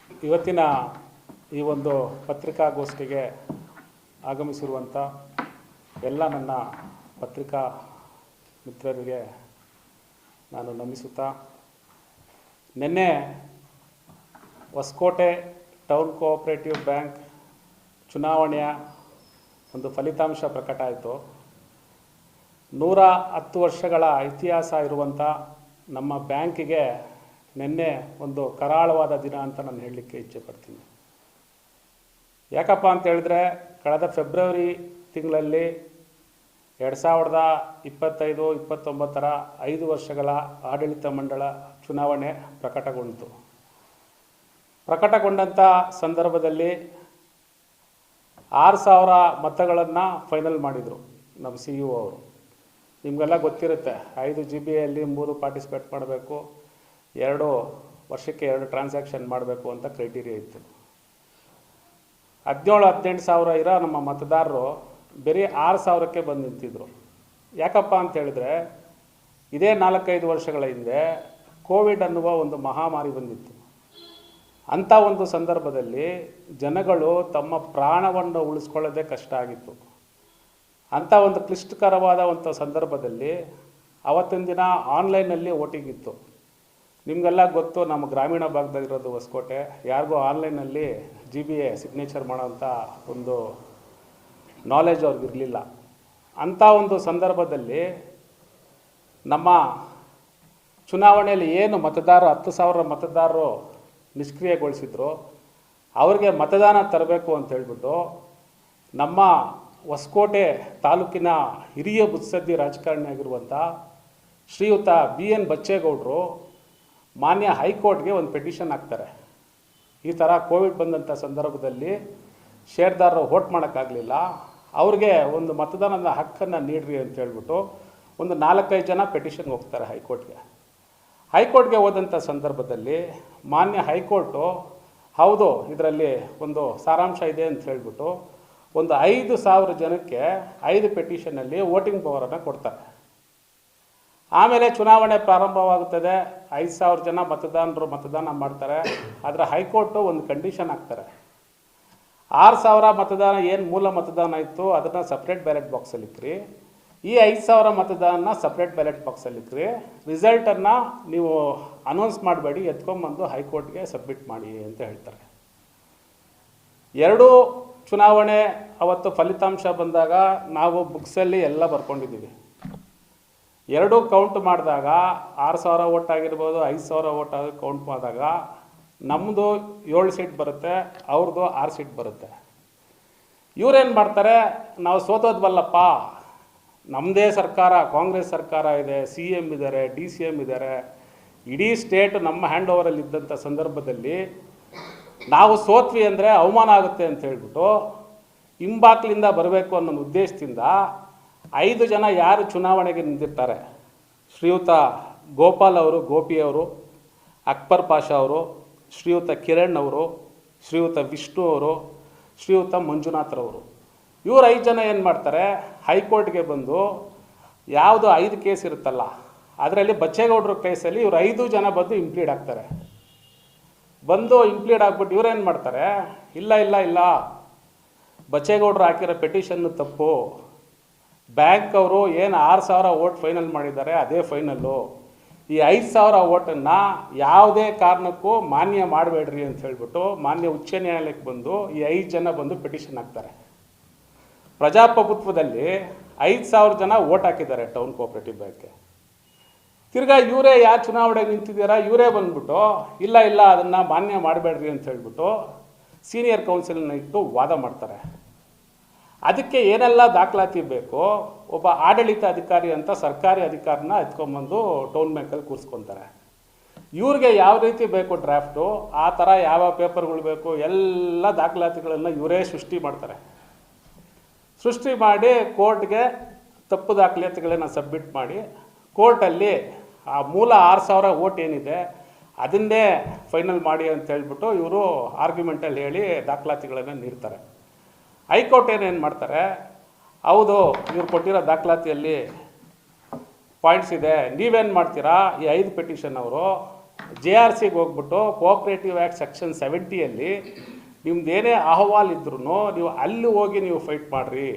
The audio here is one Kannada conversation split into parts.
ಇವತ್ತಿನ ಈ ಒಂದು ಪತ್ರಿಕಾಗೋಷ್ಠಿಗೆ ಆಗಮಿಸಿರುವಂಥ ಎಲ್ಲ ನನ್ನ ಪತ್ರಿಕಾ ಮಿತ್ರರಿಗೆ ನಾನು ನಮಿಸುತ್ತಾ, ನಿನ್ನೆ ಹೊಸಕೋಟೆ ಟೌನ್ ಕೋಆಪರೇಟಿವ್ ಬ್ಯಾಂಕ್ ಚುನಾವಣೆಯ ಒಂದು ಫಲಿತಾಂಶ ಪ್ರಕಟ ಆಯಿತು. 110 ವರ್ಷಗಳ ಇತಿಹಾಸ ಇರುವಂಥ ನಮ್ಮ ಬ್ಯಾಂಕಿಗೆ ನಿನ್ನೆ ಒಂದು ಕರಾಳವಾದ ದಿನ ಅಂತ ನಾನು ಹೇಳಲಿಕ್ಕೆ ಇಚ್ಛೆಪಡ್ತೀನಿ. ಯಾಕಪ್ಪ ಅಂತ ಹೇಳಿದ್ರೆ, ಕಳೆದ ಫೆಬ್ರವರಿ ತಿಂಗಳಲ್ಲಿ 2025-29ರ 5 ವರ್ಷಗಳ ಆಡಳಿತ ಮಂಡಳ ಚುನಾವಣೆ ಪ್ರಕಟಗೊಂಡಂಥ ಸಂದರ್ಭದಲ್ಲಿ 6,000 ಮತಗಳನ್ನು ಫೈನಲ್ ಮಾಡಿದರು ನಮ್ಮ CEO ಅವರು. ನಿಮಗೆಲ್ಲ ಗೊತ್ತಿರುತ್ತೆ, 5 GBಯಲ್ಲಿ 3 ಪಾರ್ಟಿಸಿಪೇಟ್ ಮಾಡಬೇಕು, 2 ವರ್ಷಕ್ಕೆ 2 ಟ್ರಾನ್ಸಾಕ್ಷನ್ ಮಾಡಬೇಕು ಅಂತ ಕ್ರೈಟೀರಿಯಾ ಇತ್ತು. 17-18 ಸಾವಿರ ಇರೋ ನಮ್ಮ ಮತದಾರರು ಬರೀ 6,000ಕ್ಕೆ ಬಂದು ನಿಂತಿದ್ರು. ಯಾಕಪ್ಪ ಅಂತ ಹೇಳಿದ್ರೆ, ಇದೇ 4-5 ವರ್ಷಗಳ ಹಿಂದೆ ಕೋವಿಡ್ ಅನ್ನುವ ಒಂದು ಮಹಾಮಾರಿ ಬಂದಿತ್ತು. ಅಂಥ ಒಂದು ಸಂದರ್ಭದಲ್ಲಿ ಜನಗಳು ತಮ್ಮ ಪ್ರಾಣವನ್ನು ಉಳಿಸ್ಕೊಳ್ಳೋದೇ ಕಷ್ಟ ಆಗಿತ್ತು. ಅಂಥ ಒಂದು ಕ್ಲಿಷ್ಟಕರವಾದ ಒಂದು ಸಂದರ್ಭದಲ್ಲಿ ಅವತ್ತಿನ ದಿನ ಆನ್ಲೈನಲ್ಲಿ ವೋಟಿಂಗ್ ಇತ್ತು. ನಿಮಗೆಲ್ಲ ಗೊತ್ತು, ನಮ್ಮ ಗ್ರಾಮೀಣ ಭಾಗದಲ್ಲಿರೋದು ಹೊಸಕೋಟೆ, ಯಾರಿಗೂ ಆನ್ಲೈನಲ್ಲಿ GBA ಸಿಗ್ನೇಚರ್ ಮಾಡೋಂಥ ಒಂದು ನಾಲೆಜ್ ಅವ್ರಿಗಿರಲಿಲ್ಲ. ಅಂಥ ಒಂದು ಸಂದರ್ಭದಲ್ಲಿ ನಮ್ಮ ಚುನಾವಣೆಯಲ್ಲಿ ಏನು 10,000 ಮತದಾರರು ನಿಷ್ಕ್ರಿಯಗೊಳಿಸಿದ್ರು, ಅವ್ರಿಗೆ ಮತದಾನ ತರಬೇಕು ಅಂತ ಹೇಳ್ಬಿಟ್ಟು ನಮ್ಮ ಹೊಸಕೋಟೆ ತಾಲೂಕಿನ ಹಿರಿಯ ಮುತ್ಸದ್ದಿ ರಾಜಕಾರಣಿ ಆಗಿರುವಂಥ ಶ್ರೀಯುತ BN ಬಚ್ಚೇಗೌಡರು ಮಾನ್ಯ ಹೈಕೋರ್ಟ್ಗೆ ಒಂದು ಪೆಟಿಷನ್ ಹಾಕ್ತಾರೆ. ಈ ಥರ ಕೋವಿಡ್ ಬಂದಂಥ ಸಂದರ್ಭದಲ್ಲಿ ಷೇರ್ದಾರರು ವೋಟ್ ಮಾಡೋಕ್ಕಾಗಲಿಲ್ಲ, ಅವ್ರಿಗೆ ಒಂದು ಮತದಾನದ ಹಕ್ಕನ್ನು ನೀಡ್ರಿ ಅಂತ ಹೇಳ್ಬಿಟ್ಟು ಒಂದು 4-5 ಜನ ಪೆಟಿಷನ್ಗೆ ಹೋಗ್ತಾರೆ ಹೈಕೋರ್ಟ್ಗೆ ಹೋದಂಥ ಸಂದರ್ಭದಲ್ಲಿ ಮಾನ್ಯ ಹೈಕೋರ್ಟು ಹೌದು ಇದರಲ್ಲಿ ಒಂದು ಸಾರಾಂಶ ಇದೆ ಅಂತ ಹೇಳ್ಬಿಟ್ಟು ಒಂದು 5,000 ಜನಕ್ಕೆ 5 ಪೆಟಿಷನಲ್ಲಿ ವೋಟಿಂಗ್ ಪವರನ್ನು ಕೊಡ್ತಾರೆ. ಆಮೇಲೆ ಚುನಾವಣೆ ಪ್ರಾರಂಭವಾಗುತ್ತದೆ. 5,000 ಜನ ಮತದಾನರು ಮತದಾನ ಮಾಡ್ತಾರೆ. ಆದರೆ ಹೈಕೋರ್ಟು ಒಂದು ಕಂಡೀಷನ್ ಹಾಕ್ತಾರೆ, 6,000 ಮತದಾನ ಏನು ಮೂಲ ಮತದಾನ ಇತ್ತು ಅದನ್ನು ಸಪ್ರೇಟ್ ಬ್ಯಾಲೆಟ್ ಬಾಕ್ಸಲ್ಲಿ ಇಕ್ಕಿರಿ, ಈ 5,000 ಮತದಾನ ಸಪ್ರೇಟ್ ಬ್ಯಾಲೆಟ್ ಬಾಕ್ಸಲ್ಲಿ ಇಕ್ಕಿರಿ, ರಿಸಲ್ಟನ್ನು ನೀವು ಅನೌನ್ಸ್ ಮಾಡಬೇಡಿ, ಎತ್ಕೊಂಬಂದು ಹೈಕೋರ್ಟ್ಗೆ ಸಬ್ಮಿಟ್ ಮಾಡಿ ಅಂತ ಹೇಳ್ತಾರೆ. 2 ಚುನಾವಣೆ ಅವತ್ತು ಫಲಿತಾಂಶ ಬಂದಾಗ ನಾವು ಬುಕ್ಸಲ್ಲಿ ಎಲ್ಲ ಬರ್ಕೊಂಡಿದ್ದೀವಿ. 2 ಕೌಂಟ್ ಮಾಡಿದಾಗ 6,000 ವೋಟ್ ಆಗಿರ್ಬೋದು, 5,000 ವೋಟ್ ಕೌಂಟ್ ಮಾಡಿದಾಗ ನಮ್ಮದು 7 ಸೀಟ್ ಬರುತ್ತೆ, ಅವ್ರದ್ದು 6 ಸೀಟ್ ಬರುತ್ತೆ. ಇವರೇನು ಮಾಡ್ತಾರೆ, ನಾವು ಸೋತೋದ್ವಲ್ಲಪ್ಪ, ನಮ್ಮದೇ ಸರ್ಕಾರ, ಕಾಂಗ್ರೆಸ್ ಸರ್ಕಾರ ಇದೆ, CM ಇದ್ದಾರೆ, DCM ಇದ್ದಾರೆ, ಇಡೀ ಸ್ಟೇಟ್ ನಮ್ಮ ಹ್ಯಾಂಡ್ ಓವರಲ್ಲಿ ಇದ್ದಂಥ ಸಂದರ್ಭದಲ್ಲಿ ನಾವು ಸೋತ್ವಿ ಅಂದರೆ ಅವಮಾನ ಆಗುತ್ತೆ ಅಂತ ಹೇಳ್ಬಿಟ್ಟು ಹಿಂಬಾಕ್ಲಿಂದ ಬರಬೇಕು ಅನ್ನೋ ಉದ್ದೇಶದಿಂದ 5 ಜನ ಯಾರು ಚುನಾವಣೆಗೆ ನಿಂತಿರ್ತಾರೆ, ಶ್ರೀಯುತ ಗೋಪಾಲ್ ಅವರು, ಗೋಪಿ ಅವರು, ಅಕ್ಬರ್ ಪಾಷಾ ಅವರು, ಶ್ರೀಯುತ ಕಿರಣ್ ಅವರು, ಶ್ರೀಯುತ ವಿಷ್ಣು ಅವರು, ಶ್ರೀಯುತ ಮಂಜುನಾಥ್ರವರು, ಇವರು 5 ಜನ ಏನು ಮಾಡ್ತಾರೆ, ಹೈಕೋರ್ಟ್ಗೆ ಬಂದು ಯಾವುದು 5 ಕೇಸ್ ಇರುತ್ತಲ್ಲ ಅದರಲ್ಲಿ ಬಚ್ಚೇಗೌಡರ ಕೇಸಲ್ಲಿ ಇವರು 5 ಜನ ಬಂದು ಇಂಪ್ಲೀಡ್ ಆಗ್ತಾರೆ. ಇಂಪ್ಲೀಡ್ ಆಗ್ಬಿಟ್ಟು ಇವರೇನು ಮಾಡ್ತಾರೆ, ಇಲ್ಲ ಬಚ್ಚೇಗೌಡರು ಹಾಕಿರೋ ಪೆಟಿಷನ್ನು ತಪ್ಪು, ಬ್ಯಾಂಕ್ ಅವರು ಏನು 6,000 ವೋಟ್ ಫೈನಲ್ ಮಾಡಿದ್ದಾರೆ ಅದೇ ಫೈನಲ್ಲು, ಈ 5,000 ವೋಟನ್ನು ಯಾವುದೇ ಕಾರಣಕ್ಕೂ ಮಾನ್ಯ ಮಾಡಬೇಡ್ರಿ ಅಂತ ಹೇಳ್ಬಿಟ್ಟು ಮಾನ್ಯ ಉಚ್ಚ ನ್ಯಾಯಾಲಯಕ್ಕೆ ಬಂದು ಈ 5 ಜನ ಬಂದು ಪೆಟಿಷನ್ ಹಾಕ್ತಾರೆ. ಪ್ರಜಾಪ್ರಭುತ್ವದಲ್ಲಿ 5,000 ಜನ ವೋಟ್ ಹಾಕಿದ್ದಾರೆ ಟೌನ್ ಕೋಆಪರೇಟಿವ್ ಬ್ಯಾಂಕ್ಗೆ. ತಿರ್ಗಾ ಇವರೇ ಯಾರು ಚುನಾವಣೆಗೆ ನಿಂತಿದ್ದೀರಾ ಇವರೇ ಬಂದ್ಬಿಟ್ಟು ಇಲ್ಲ ಅದನ್ನು ಮಾನ್ಯ ಮಾಡಬೇಡ್ರಿ ಅಂತ ಹೇಳ್ಬಿಟ್ಟು ಸೀನಿಯರ್ ಕೌನ್ಸಿಲ್ನ ಇಟ್ಟು ವಾದ ಮಾಡ್ತಾರೆ. ಅದಕ್ಕೆ ಏನೆಲ್ಲ ದಾಖಲಾತಿ ಬೇಕೋ ಒಬ್ಬ ಆಡಳಿತ ಅಧಿಕಾರಿ ಅಂತ ಸರ್ಕಾರಿ ಅಧಿಕಾರಿನ ಎತ್ಕೊಂಬಂದು ಟೌನ್ ಬ್ಯಾಂಕಲ್ಲಿ ಕೂರಿಸ್ಕೊತಾರೆ. ಇವ್ರಿಗೆ ಯಾವ ರೀತಿ ಬೇಕು ಡ್ರಾಫ್ಟು, ಆ ಥರ ಯಾವ ಪೇಪರ್ಗಳು ಬೇಕು ಎಲ್ಲ ದಾಖಲಾತಿಗಳನ್ನು ಇವರೇ ಸೃಷ್ಟಿ ಮಾಡಿ ಕೋರ್ಟ್ಗೆ ತಪ್ಪು ದಾಖಲಾತಿಗಳನ್ನು ಸಬ್ಮಿಟ್ ಮಾಡಿ ಕೋರ್ಟಲ್ಲಿ ಆ ಮೂಲ 6,000 ವೋಟ್ ಏನಿದೆ ಅದನ್ನೇ ಫೈನಲ್ ಮಾಡಿ ಅಂತ ಹೇಳ್ಬಿಟ್ಟು ಇವರು ಆರ್ಗ್ಯುಮೆಂಟಲ್ಲಿ ಹೇಳಿ ದಾಖಲಾತಿಗಳನ್ನು ನೀಡ್ತಾರೆ. ಹೈಕೋರ್ಟ್ ಏನೇನು ಮಾಡ್ತಾರೆ, ಹೌದು ಇವ್ರು ಕೊಟ್ಟಿರೋ ದಾಖಲಾತಿಯಲ್ಲಿ ಪಾಯಿಂಟ್ಸ್ ಇದೆ, ನೀವೇನು ಮಾಡ್ತೀರಾ, ಈ 5 ಪೆಟಿಷನ್ ಅವರು JRCಗೆ ಹೋಗ್ಬಿಟ್ಟು ಕೋಆಪ್ರೇಟಿವ್ ಆ್ಯಕ್ಟ್ ಸೆಕ್ಷನ್ 70ಯಲ್ಲಿ ನಿಮ್ದೇನೇ ಅಹವಾಲ್ ಇದ್ರೂ ನೀವು ಅಲ್ಲಿ ಹೋಗಿ ನೀವು ಫೈಟ್ ಮಾಡಿರಿ,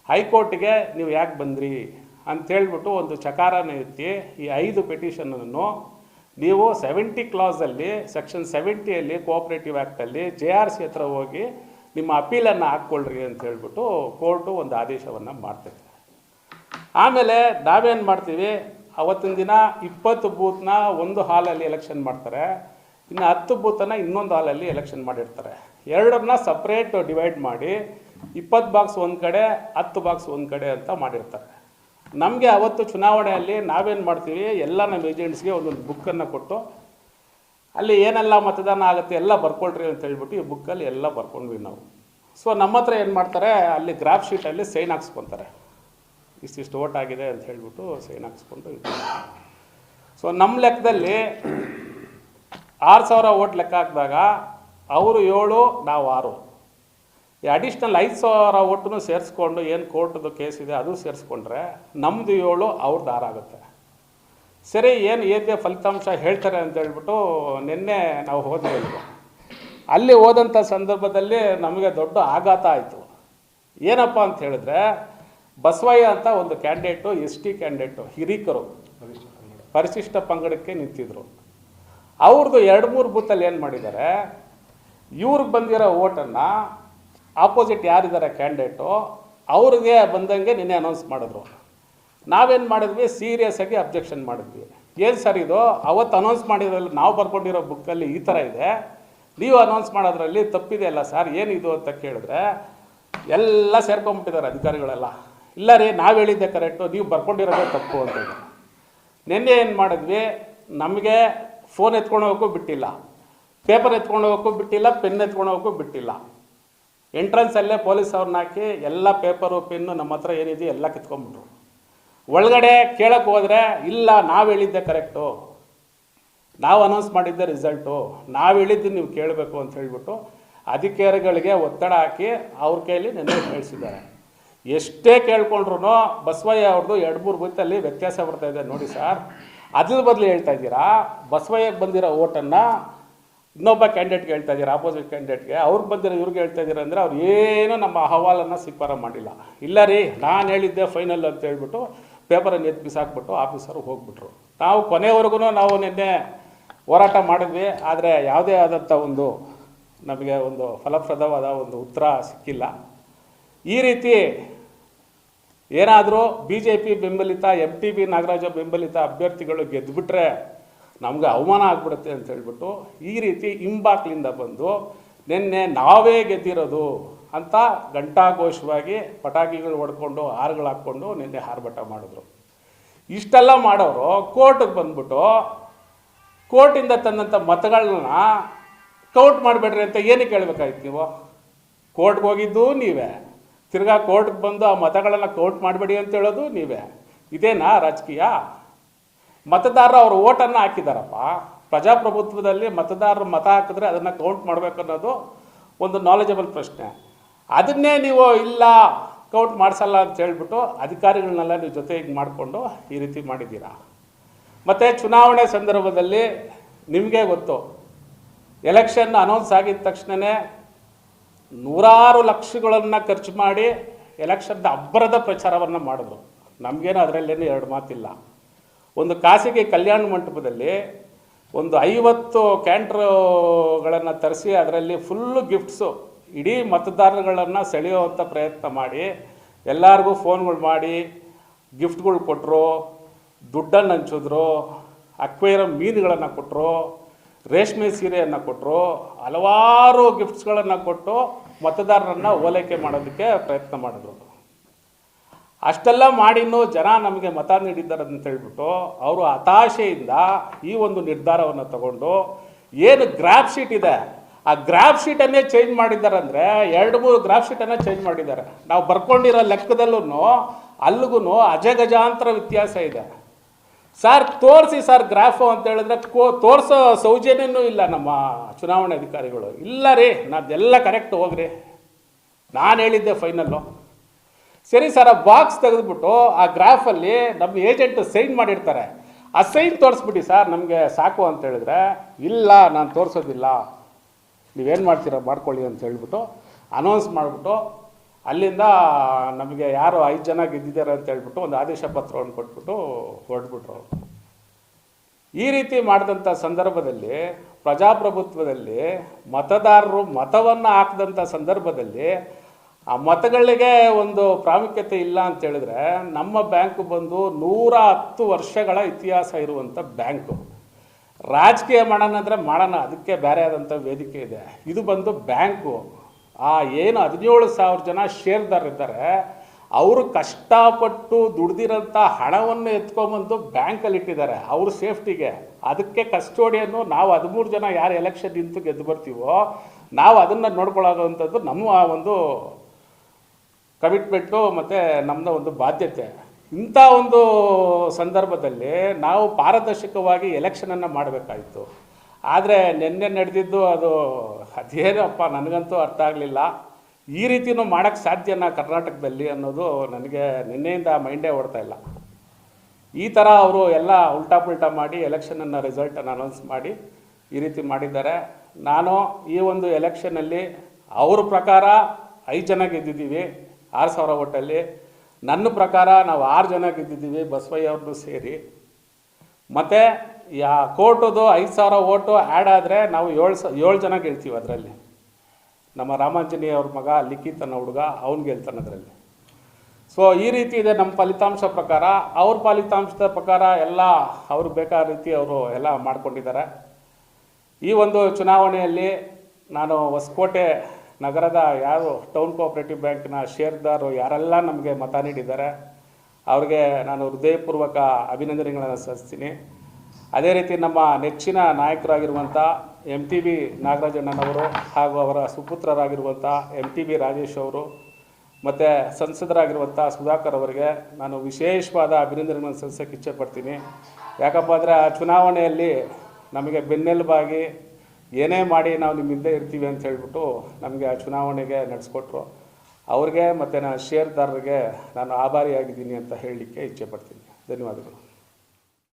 ಹೈಕೋರ್ಟಿಗೆ ನೀವು ಯಾಕೆ ಬಂದ್ರಿ ಅಂತೇಳ್ಬಿಟ್ಟು ಒಂದು ಚಕಾರನ ಎತ್ತಿ ಈ 5 ಪೆಟಿಷನನ್ನು ನೀವು 70 ಕ್ಲಾಸಲ್ಲಿ ಸೆಕ್ಷನ್ 70ಯಲ್ಲಿ ಕೋಆಪ್ರೇಟಿವ್ ಆ್ಯಕ್ಟಲ್ಲಿ JRC ಹತ್ರ ಹೋಗಿ ನಿಮ್ಮ ಅಪೀಲನ್ನು ಹಾಕ್ಕೊಳ್ರಿ ಅಂತ ಹೇಳ್ಬಿಟ್ಟು ಕೋರ್ಟು ಒಂದು ಆದೇಶವನ್ನು ಮಾಡ್ತೈತೆ. ಆಮೇಲೆ ನಾವೇನು ಮಾಡ್ತೀವಿ, ಅವತ್ತಿನ ದಿನ 20 ಬೂತ್ನ ಒಂದು ಹಾಲಲ್ಲಿ ಎಲೆಕ್ಷನ್ ಮಾಡ್ತಾರೆ, ಇನ್ನು 10 ಬೂತನ್ನು ಇನ್ನೊಂದು ಹಾಲಲ್ಲಿ ಎಲೆಕ್ಷನ್ ಮಾಡಿರ್ತಾರೆ. ಎರಡನ್ನ ಸಪ್ರೇಟ್ ಡಿವೈಡ್ ಮಾಡಿ 20 ಬಾಕ್ಸ್ ಒಂದು ಕಡೆ 10 ಬಾಕ್ಸ್ ಒಂದು ಕಡೆ ಅಂತ ಮಾಡಿರ್ತಾರೆ. ನಮಗೆ ಅವತ್ತು ಚುನಾವಣೆಯಲ್ಲಿ ನಾವೇನು ಮಾಡ್ತೀವಿ, ಎಲ್ಲ ನಮ್ಮ ಏಜೆಂಟ್ಸ್ಗೆ ಒಂದೊಂದು ಬುಕ್ಕನ್ನು ಕೊಟ್ಟು ಅಲ್ಲಿ ಏನೆಲ್ಲ ಮತದಾನ ಆಗುತ್ತೆ ಎಲ್ಲ ಬರ್ಕೊಳ್ರಿ ಅಂತ ಹೇಳ್ಬಿಟ್ಟು ಈ ಬುಕ್ಕಲ್ಲಿ ಎಲ್ಲ ಬರ್ಕೊಂಡ್ವಿ ನಾವು. ಸೊ ನಮ್ಮ ಹತ್ರ ಏನು ಮಾಡ್ತಾರೆ, ಅಲ್ಲಿ ಗ್ರಾಫ್ ಶೀಟಲ್ಲಿ ಸೈನ್ ಹಾಕ್ಸ್ಕೊತಾರೆ, ಇಷ್ಟಿಷ್ಟು ಓಟ್ ಆಗಿದೆ ಅಂತ ಹೇಳ್ಬಿಟ್ಟು ಸೈನ್ ಹಾಕ್ಸ್ಕೊಂಡು ಇದ್ದೀವಿ. ಸೊ ನಮ್ಮ ಲೆಕ್ಕದಲ್ಲಿ 6,000 ಓಟ್ ಲೆಕ್ಕ ಹಾಕಿದಾಗ ಅವರು 7 ನಾವು 6, ಈ ಅಡಿಷ್ನಲ್ 5,000 ಓಟನ್ನು ಸೇರಿಸ್ಕೊಂಡು ಏನು ಕೋರ್ಟ್ದು ಕೇಸ್ ಇದೆ ಅದು ಸೇರಿಸ್ಕೊಂಡ್ರೆ ನಮ್ಮದು 7 ಅವ್ರದ್ದು 6 ಆಗುತ್ತೆ. ಸರಿ, ಏನಿದೆ ಫಲಿತಾಂಶ ಹೇಳ್ತಾರೆ ಅಂತ ಹೇಳ್ಬಿಟ್ಟು ನಿನ್ನೆ ನಾವು ಹೋದ್ವಿ. ಅಲ್ಲಿ ಹೋದಂಥ ಸಂದರ್ಭದಲ್ಲಿ ನಮಗೆ ದೊಡ್ಡ ಆಘಾತ ಆಯಿತು. ಏನಪ್ಪ ಅಂತ ಹೇಳಿದ್ರೆ, ಬಸವಯ್ಯ ಅಂತ ಒಂದು ಕ್ಯಾಂಡಿಡೇಟು, ST ಕ್ಯಾಂಡಿಡೇಟು, ಹಿರೀಕರು, ಪರಿಶಿಷ್ಟ ಪಂಗಡಕ್ಕೆ ನಿಂತಿದ್ರು. ಅವ್ರದ್ದು 2-3 ಬೂತಲ್ಲಿ ಏನು ಮಾಡಿದ್ದಾರೆ, ಇವ್ರಿಗೆ ಬಂದಿರೋ ಓಟನ್ನು ಆಪೋಸಿಟ್ ಯಾರಿದ್ದಾರೆ ಕ್ಯಾಂಡಿಡೇಟು ಅವ್ರಿಗೆ ಬಂದಂಗೆ ನಿನ್ನೆ ಅನೌನ್ಸ್ ಮಾಡಿದ್ರು. ನಾವೇನು ಮಾಡಿದ್ವಿ, ಸೀರಿಯಸ್ ಆಗಿ ಅಬ್ಜೆಕ್ಷನ್ ಮಾಡಿದ್ವಿ. ಏನು ಸರ್ ಇದು, ಅವತ್ತು ಅನೌನ್ಸ್ ಮಾಡಿದ್ರಲ್ಲಿ ನಾವು ಬರ್ಕೊಂಡಿರೋ ಬುಕ್ಕಲ್ಲಿ ಈ ಥರ ಇದೆ, ನೀವು ಅನೌನ್ಸ್ ಮಾಡೋದ್ರಲ್ಲಿ ತಪ್ಪಿದೆ ಅಲ್ಲ ಸರ್, ಏನಿದು ಅಂತ ಕೇಳಿದ್ರೆ ಎಲ್ಲ ಸೇರ್ಕೊಂಡ್ಬಿಟ್ಟಿದ್ದಾರೆ ಅಧಿಕಾರಿಗಳೆಲ್ಲ. ಇಲ್ಲ ರೀ, ನಾವು ಹೇಳಿದ್ದೆ ಕರೆಕ್ಟು, ನೀವು ಬರ್ಕೊಂಡಿರೋದೇ ತಪ್ಪು ಅಂತ. ನಿನ್ನೆ ಏನು ಮಾಡಿದ್ವಿ, ನಮಗೆ ಫೋನ್ ಎತ್ಕೊಂಡು ಹೋಗೋಕ್ಕೂ ಬಿಟ್ಟಿಲ್ಲ, ಪೇಪರ್ ಎತ್ಕೊಂಡು ಹೋಗೋಕ್ಕೂ ಬಿಟ್ಟಿಲ್ಲ, ಪೆನ್ ಎತ್ಕೊಂಡು ಹೋಗೋಕ್ಕೂ ಬಿಟ್ಟಿಲ್ಲ. ಎಂಟ್ರೆನ್ಸಲ್ಲೇ ಪೊಲೀಸ್ ಅವ್ರನ್ನ ಹಾಕಿ ಎಲ್ಲ ಪೇಪರು ಪೆನ್ನು ನಮ್ಮ ಹತ್ರ ಏನಿದೆ ಎಲ್ಲ ಕಿತ್ಕೊಂಡ್ಬಿಟ್ರು. ಒಳಗಡೆ ಕೇಳಕ್ಕೆ ಹೋದರೆ ಇಲ್ಲ, ನಾವು ಹೇಳಿದ್ದೆ ಕರೆಕ್ಟು, ನಾವು ಅನೌನ್ಸ್ ಮಾಡಿದ್ದೆ ರಿಸಲ್ಟು, ನಾವು ಹೇಳಿದ್ದು ನೀವು ಕೇಳಬೇಕು ಅಂತ ಹೇಳ್ಬಿಟ್ಟು ಅಧಿಕಾರಿಗಳಿಗೆ ಒತ್ತಡ ಹಾಕಿ ಅವ್ರ ಕೈಲಿ ನೆನ್ನೆ ಹೇಳಿಸಿದ್ದಾರೆ. ಎಷ್ಟೇ ಕೇಳ್ಕೊಂಡ್ರು ಬಸವಯ್ಯ ಅವ್ರದ್ದು 2-3 ಬೂತಲ್ಲಿ ವ್ಯತ್ಯಾಸ ಬರ್ತಾಯಿದೆ ನೋಡಿ ಸರ್. ಅದ್ರ ಬದಲು ಹೇಳ್ತಾ ಇದ್ದೀರಾ, ಬಸವಯ್ಯಗೆ ಬಂದಿರೋ ಓಟನ್ನು ಇನ್ನೊಬ್ಬ ಕ್ಯಾಂಡಿಡೇಟ್ಗೆ ಹೇಳ್ತಾ ಇದ್ದೀರಾ, ಆಪೋಸಿಟ್ ಕ್ಯಾಂಡಿಡೇಟ್ಗೆ, ಅವ್ರಿಗೆ ಬಂದಿರೋ ಇವ್ರಿಗೆ ಹೇಳ್ತಾ ಇದ್ದೀರಾ ಅಂದರೆ ಅವ್ರು ಏನೂ ನಮ್ಮ ಅಹವಾಲನ್ನು ಸ್ವೀಕಾರ ಮಾಡಿಲ್ಲ. ಇಲ್ಲ ರೀ, ನಾನು ಹೇಳಿದ್ದೆ ಫೈನಲ್ ಅಂತ ಹೇಳ್ಬಿಟ್ಟು ಪೇಪರನ್ನು ಎತ್ತು ಬಿಸಾಕ್ಬಿಟ್ಟು ಆಫೀಸರು ಹೋಗ್ಬಿಟ್ರು. ನಾವು ಕೊನೆವರೆಗೂ ನಾವು ನಿನ್ನೆ ಹೋರಾಟ ಮಾಡಿದ್ವಿ, ಆದರೆ ಯಾವುದೇ ಆದಂಥ ಒಂದು ನಮಗೆ ಒಂದು ಫಲಪ್ರದವಾದ ಒಂದು ಉತ್ತರ ಸಿಕ್ಕಿಲ್ಲ. ಈ ರೀತಿ ಏನಾದರೂ BJP ಬೆಂಬಲಿತ MTB ನಾಗರಾಜ ಬೆಂಬಲಿತ ಅಭ್ಯರ್ಥಿಗಳು ಗೆದ್ದುಬಿಟ್ರೆ ನಮಗೆ ಅವಮಾನ ಆಗಿಬಿಡುತ್ತೆ ಅಂತ ಹೇಳ್ಬಿಟ್ಟು ಈ ರೀತಿ ಹಿಂಬಾಕ್ಲಿಂದ ಬಂದು ನಿನ್ನೆ ನಾವೇ ಗೆದ್ದಿರೋದು ಅಂತ ಘಂಟಾಘೋಷವಾಗಿ ಪಟಾಕಿಗಳು ಹೊಡ್ಕೊಂಡು ಹಾರಗಳು ಹಾಕ್ಕೊಂಡು ನಿನ್ನೆ ಆರ್ಭಟ ಮಾಡಿದ್ರು. ಇಷ್ಟೆಲ್ಲ ಮಾಡೋರು ಕೋರ್ಟಿಗೆ ಬಂದ್ಬಿಟ್ಟು ಕೋರ್ಟಿಂದ ತಂದಂಥ ಮತಗಳನ್ನ ಕೌಂಟ್ ಮಾಡಿಬಿಡ್ರಿ ಅಂತ ಏನಕ್ಕೆ ಹೇಳ್ಬೇಕಾಯ್ತು ನೀವು? ಕೋರ್ಟ್ಗೆ ಹೋಗಿದ್ದು ನೀವೇ, ತಿರ್ಗಾ ಕೋರ್ಟ್ಗೆ ಬಂದು ಆ ಮತಗಳನ್ನು ಕೌಂಟ್ ಮಾಡಬೇಡಿ ಅಂತ ಹೇಳೋದು ನೀವೇ. ಇದೇನಾ ರಾಜಕೀಯ? ಮತದಾರರು ಅವ್ರ ಓಟನ್ನು ಹಾಕಿದಾರಪ್ಪ. ಪ್ರಜಾಪ್ರಭುತ್ವದಲ್ಲಿ ಮತದಾರರು ಮತ ಹಾಕಿದ್ರೆ ಅದನ್ನು ಕೌಂಟ್ ಮಾಡಬೇಕು ಅನ್ನೋದು ಒಂದು ನಾಲೆಜಬಲ್ ಪ್ರಶ್ನೆ. ಅದನ್ನೇ ನೀವು ಇಲ್ಲ ಕೌಂಟ್ ಮಾಡಿಸಲ್ಲ ಅಂತ ಹೇಳ್ಬಿಟ್ಟು ಅಧಿಕಾರಿಗಳನ್ನೆಲ್ಲ ನೀವು ಜೊತೆಗೆ ಮಾಡಿಕೊಂಡು ಈ ರೀತಿ ಮಾಡಿದ್ದೀರಾ. ಮತ್ತು ಚುನಾವಣೆ ಸಂದರ್ಭದಲ್ಲಿ ನಿಮಗೆ ಗೊತ್ತು, ಎಲೆಕ್ಷನ್ ಅನೌನ್ಸ್ ಆಗಿದ ತಕ್ಷಣವೇ ನೂರಾರು ಲಕ್ಷಗಳನ್ನು ಖರ್ಚು ಮಾಡಿ ಎಲೆಕ್ಷನ್ನ ಅಬ್ಬರದ ಪ್ರಚಾರವನ್ನು ಮಾಡಿದ್ರು. ನಮಗೇನು ಅದರಲ್ಲೇನು 2 ಮಾತಿಲ್ಲ. ಒಂದು ಖಾಸಗಿ ಕಲ್ಯಾಣ ಮಂಟಪದಲ್ಲಿ ಒಂದು 50 ಕ್ಯಾಂಟ್ರುಗಳನ್ನು ತರಿಸಿ ಅದರಲ್ಲಿ ಫುಲ್ಲು ಗಿಫ್ಟ್ಸು ಇಡೀ ಮತದಾರರುಗಳನ್ನು ಸೆಳೆಯುವಂಥ ಪ್ರಯತ್ನ ಮಾಡಿ ಎಲ್ಲರಿಗೂ ಫೋನ್ಗಳು ಮಾಡಿ ಗಿಫ್ಟ್ಗಳು ಕೊಟ್ಟರು, ದುಡ್ಡನ್ನು ಹಂಚಿದ್ರು, ಅಕ್ವೇರಿಯಂ ಮೀನುಗಳನ್ನು ಕೊಟ್ಟರು, ರೇಷ್ಮೆ ಸೀರೆಯನ್ನು ಕೊಟ್ಟರು, ಹಲವಾರು ಗಿಫ್ಟ್ಸ್ಗಳನ್ನು ಕೊಟ್ಟು ಮತದಾರರನ್ನು ಓಲೈಕೆ ಮಾಡೋದಕ್ಕೆ ಪ್ರಯತ್ನ ಮಾಡಿದ್ರು. ಅಷ್ಟೆಲ್ಲ ಮಾಡಿನೂ ಜನ ನಮಗೆ ಮತ ನೀಡಿದ್ದಾರೆ ಅಂತ ಹೇಳ್ಬಿಟ್ಟು ಅವರು ಹತಾಶೆಯಿಂದ ಈ ಒಂದು ನಿರ್ಧಾರವನ್ನು ತಗೊಂಡು ಏನು ಗ್ರಾಫ್ ಶೀಟ್ ಇದೆ ಆ ಗ್ರಾಫ್ ಶೀಟನ್ನೇ ಚೇಂಜ್ ಮಾಡಿದ್ದಾರೆ. ಅಂದರೆ 2-3 ಗ್ರಾಫ್ ಶೀಟನ್ನು ಚೇಂಜ್ ಮಾಡಿದ್ದಾರೆ. ನಾವು ಬರ್ಕೊಂಡಿರೋ ಲೆಕ್ಕದಲ್ಲೂ ಅಲ್ಲಿಗೂ ಅಜಗಜಾಂತರ ವ್ಯತ್ಯಾಸ ಇದೆ. ಸರ್ ತೋರಿಸಿ ಸರ್ ಗ್ರಾಫು ಅಂತ ಹೇಳಿದ್ರೆ ತೋರಿಸೋ ಸೌಜನ್ಯನೂ ಇಲ್ಲ ನಮ್ಮ ಚುನಾವಣೆ ಅಧಿಕಾರಿಗಳು. ಇಲ್ಲ ರೀ, ನಾನೆಲ್ಲ ಕರೆಕ್ಟ್ ಹೋಗ್ರಿ, ನಾನು ಹೇಳಿದ್ದೆ ಫೈನಲ್ಲು. ಸರಿ ಸರ್, ಆ ಬಾಕ್ಸ್ ತೆಗೆದುಬಿಟ್ಟು ಆ ಗ್ರಾಫಲ್ಲಿ ನಮ್ಮ ಏಜೆಂಟ್ ಸೈನ್ ಮಾಡಿರ್ತಾರೆ. ಆ ಸೈನ್ ತೋರಿಸ್ಬಿಟ್ಟು ಸರ್ ನಮಗೆ ಸಾಕು ಅಂತ ಹೇಳಿದ್ರೆ, ಇಲ್ಲ ನಾನು ತೋರಿಸೋದಿಲ್ಲ, ನೀವೇನು ಮಾಡ್ತೀರಾ ಮಾಡ್ಕೊಳ್ಳಿ ಅಂತ ಹೇಳ್ಬಿಟ್ಟು ಅನೌನ್ಸ್ ಮಾಡಿಬಿಟ್ಟು ಅಲ್ಲಿಂದ ನಮಗೆ ಯಾರು 5 ಜನ ಗೆದ್ದಿದ್ದಾರೆ ಅಂತ ಹೇಳ್ಬಿಟ್ಟು ಒಂದು ಆದೇಶ ಪತ್ರವನ್ನು ಕೊಟ್ಬಿಟ್ಟು ಹೊರಟ್ಬಿಟ್ರು ಅವರು. ಈ ರೀತಿ ಮಾಡಿದಂಥ ಸಂದರ್ಭದಲ್ಲಿ ಪ್ರಜಾಪ್ರಭುತ್ವದಲ್ಲಿ ಮತದಾರರು ಮತವನ್ನು ಹಾಕಿದಂಥ ಸಂದರ್ಭದಲ್ಲಿ ಆ ಮತಗಳಿಗೆ ಒಂದು ಪ್ರಾಮುಖ್ಯತೆ ಇಲ್ಲ ಅಂತ ಹೇಳಿದ್ರೆ, ನಮ್ಮ ಬ್ಯಾಂಕು ಬಂದು 110 ವರ್ಷಗಳ ಇತಿಹಾಸ ಇರುವಂಥ ಬ್ಯಾಂಕು. ರಾಜಕೀಯ ಮಾಡೋಣ ಅಂದರೆ ಮಾಡೋಣ, ಅದಕ್ಕೆ ಬೇರೆ ಆದಂಥ ವೇದಿಕೆ ಇದೆ. ಇದು ಬಂದು ಬ್ಯಾಂಕು. ಆ ಏನು 17,000 ಜನ ಷೇರ್ದಾರಿದ್ದಾರೆ, ಅವರು ಕಷ್ಟಪಟ್ಟು ದುಡ್ದಿರೋಂಥ ಹಣವನ್ನು ಎತ್ಕೊಂಬಂದು ಬ್ಯಾಂಕಲ್ಲಿ ಇಟ್ಟಿದ್ದಾರೆ ಅವ್ರ ಸೇಫ್ಟಿಗೆ. ಅದಕ್ಕೆ ಕಸ್ಟೋಡಿಯನ್ನು ನಾವು 13 ಜನ ಯಾರು ಎಲೆಕ್ಷನ್ ನಿಂತು ಗೆದ್ದು ಬರ್ತೀವೋ ನಾವು ಅದನ್ನು ನೋಡ್ಕೊಳ್ಳೋವಂಥದ್ದು ನಮ್ಮ ಒಂದು ಕಮಿಟ್ಮೆಂಟು ಮತ್ತು ನಮ್ಮದು ಒಂದು ಬಾಧ್ಯತೆ. ಇಂಥ ಒಂದು ಸಂದರ್ಭದಲ್ಲಿ ನಾವು ಪಾರದರ್ಶಕವಾಗಿ ಎಲೆಕ್ಷನನ್ನು ಮಾಡಬೇಕಾಯಿತು. ಆದರೆ ನಿನ್ನೆ ನಡೆದಿದ್ದು ಅದೇನಪ್ಪ ನನಗಂತೂ ಅರ್ಥ ಆಗಲಿಲ್ಲ. ಈ ರೀತಿಯೂ ಮಾಡೋಕ್ಕೆ ಸಾಧ್ಯನಾ ಕರ್ನಾಟಕದಲ್ಲಿ ಅನ್ನೋದು ನನಗೆ ನಿನ್ನೆಯಿಂದ ಮೈಂಡೇ ಓಡ್ತಾ ಇಲ್ಲ. ಈ ಥರ ಅವರು ಎಲ್ಲ ಉಲ್ಟಾ ಪುಲ್ಟಾ ಮಾಡಿ ಎಲೆಕ್ಷನನ್ನು ರಿಸಲ್ಟನ್ನು ಅನೌನ್ಸ್ ಮಾಡಿ ಈ ರೀತಿ ಮಾಡಿದ್ದಾರೆ. ನಾನು ಈ ಒಂದು ಎಲೆಕ್ಷನಲ್ಲಿ ಅವ್ರ ಪ್ರಕಾರ 5 ಜನ ಗೆದ್ದಿದ್ದೀವಿ 6,000 ಓಟಲ್ಲಿ. ನನ್ನ ಪ್ರಕಾರ ನಾವು 6 ಜನ ಗೆದ್ದಿದ್ದೀವಿ ಬಸವಯ್ಯ ಅವ್ರನ್ನೂ ಸೇರಿ. ಮತ್ತು ಕೋರ್ಟದು 5,000 ಓಟು ಆ್ಯಡ್ ಆದರೆ ನಾವು 7 ಜನ ಗೆಲ್ತೀವಿ. ಅದರಲ್ಲಿ ನಮ್ಮ ರಾಮಾಂಜನೇಯ ಅವ್ರ ಮಗ ಲಿಖಿತ್ ಅನ್ನೋ ಹುಡುಗ ಅವ್ನು ಗೆಲ್ತಾನೆ ಅದರಲ್ಲಿ. ಸೊ ಈ ರೀತಿ ಇದೆ ನಮ್ಮ ಫಲಿತಾಂಶ ಪ್ರಕಾರ. ಅವ್ರ ಫಲಿತಾಂಶದ ಪ್ರಕಾರ ಎಲ್ಲ ಅವ್ರಿಗೆ ಬೇಕಾದ ರೀತಿ ಅವರು ಎಲ್ಲ ಮಾಡ್ಕೊಂಡಿದ್ದಾರೆ. ಈ ಒಂದು ಚುನಾವಣೆಯಲ್ಲಿ ನಾನು ಹೊಸಕೋಟೆ ನಗರದ ಯಾರು ಟೌನ್ ಕೋಆಪರೇಟಿವ್ ಬ್ಯಾಂಕಿನ ಷೇರ್ದಾರರು ಯಾರೆಲ್ಲ ನಮಗೆ ಮತ ನೀಡಿದ್ದಾರೆ ಅವ್ರಿಗೆ ನಾನು ಹೃದಯಪೂರ್ವಕ ಅಭಿನಂದನೆಗಳನ್ನು ಸಲ್ಲಿಸ್ತೀನಿ. ಅದೇ ರೀತಿ ನಮ್ಮ ನೆಚ್ಚಿನ ನಾಯಕರಾಗಿರುವಂಥ MTB ನಾಗರಾಜಣ್ಣನವರು ಹಾಗೂ ಅವರ ಸುಪುತ್ರರಾಗಿರುವಂಥ MTB ರಾಜೇಶ್ ಅವರು ಮತ್ತು ಸಂಸದರಾಗಿರುವಂಥ ಸುಧಾಕರ್ ಅವರಿಗೆ ನಾನು ವಿಶೇಷವಾದ ಅಭಿನಂದನೆಗಳನ್ನು ಸಲ್ಲಿಸೋಕ್ಕೆ ಇಚ್ಛೆಪಡ್ತೀನಿ. ಯಾಕಪ್ಪ ಅಂದರೆ ಆ ಚುನಾವಣೆಯಲ್ಲಿ ನಮಗೆ ಬೆನ್ನೆಲುಬಾಗಿ ಏನೇ ಮಾಡಿ ನಾವು ನಿಮ್ಮ ಹಿಂದೆ ಇರ್ತೀವಿ ಅಂತ ಹೇಳ್ಬಿಟ್ಟು ನಮಗೆ ಆ ಚುನಾವಣೆಗೆ ನಡೆಸ್ಕೊಟ್ರು. ಅವ್ರಿಗೆ ಮತ್ತು ನಾನು ಷೇರ್ದಾರರಿಗೆ ನಾನು ಆಭಾರಿಯಾಗಿದ್ದೀನಿ ಅಂತ ಹೇಳಲಿಕ್ಕೆ ಇಚ್ಛೆಪಡ್ತೀನಿ. ಧನ್ಯವಾದಗಳು.